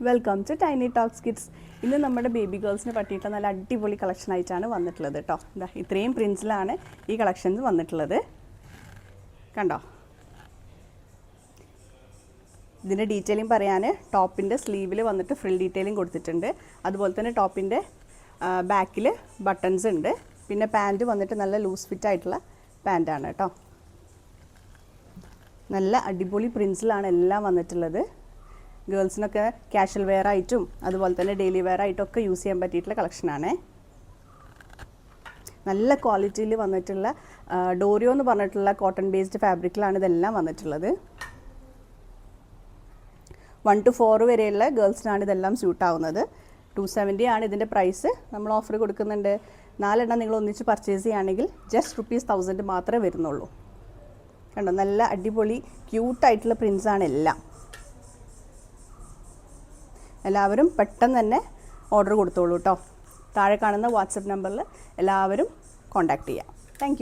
Welcome to tiny talks kids. ഇന്ന് നമ്മുടെ baby ഗേൾസിന് പറ്റിയിട്ട് നല്ല അടിപൊളി കളക്ഷൻ ആയിട്ടാണ് വന്നിട്ടുള്ളത് കേട്ടോ. ഇതാ ഇത്രയും പ്രിൻസിലാണ് ഈ കളക്ഷൻസ് വന്നിട്ടുള്ളത്. കണ്ടോ, ഇതിൻ്റെ ഡീറ്റെയിലിംഗ് പറയാൻ ടോപ്പിൻ്റെ സ്ലീവിൽ വന്നിട്ട് ഫ്രിൽ ഡീറ്റെയിലിംഗ് കൊടുത്തിട്ടുണ്ട്. അതുപോലെ തന്നെ ടോപ്പിൻ്റെ ബാക്കിൽ ബട്ടൺസ് ഉണ്ട്. പിന്നെ പാൻറ്റ് വന്നിട്ട് നല്ല ലൂസ് ഫിറ്റ് ആയിട്ടുള്ള പാൻറ്റാണ് കേട്ടോ. നല്ല അടിപൊളി പ്രിൻസിലാണ് എല്ലാം വന്നിട്ടുള്ളത്. ഗേൾസിനൊക്കെ കാഷ്വൽ വെയർ ആയിട്ടും അതുപോലെ തന്നെ ഡെയിലി വെയർ ആയിട്ടും ഒക്കെ യൂസ് ചെയ്യാൻ പറ്റിയിട്ടുള്ള കളക്ഷനാണ്. നല്ല ക്വാളിറ്റിയിൽ വന്നിട്ടുള്ള ഡോറിയോ എന്ന് പറഞ്ഞിട്ടുള്ള കോട്ടൺ ബേസ്ഡ് ഫാബ്രിക്കിലാണ് ഇതെല്ലാം വന്നിട്ടുള്ളത്. 1 to 4 വരെയുള്ള ഗേൾസിനാണ് ഇതെല്ലാം സ്യൂട്ടാവുന്നത്. 270 ആണ് ഇതിൻ്റെ പ്രൈസ്. നമ്മൾ ഓഫർ കൊടുക്കുന്നുണ്ട്. 4 എണ്ണം നിങ്ങൾ ഒന്നിച്ച് പർച്ചേസ് ചെയ്യുകയാണെങ്കിൽ ജസ്റ്റ് ₹1000 മാത്രമേ വരുന്നുള്ളൂ. കണ്ടോ, നല്ല അടിപൊളി ക്യൂട്ടായിട്ടുള്ള പ്രിൻസാണ് എല്ലാം. എല്ലാവരും പെട്ടെന്ന് തന്നെ ഓർഡർ കൊടുത്തോളൂ കേട്ടോ. താഴെ കാണുന്ന വാട്സപ്പ് നമ്പറിൽ എല്ലാവരും കോൺടാക്റ്റ് ചെയ്യാം. താങ്ക്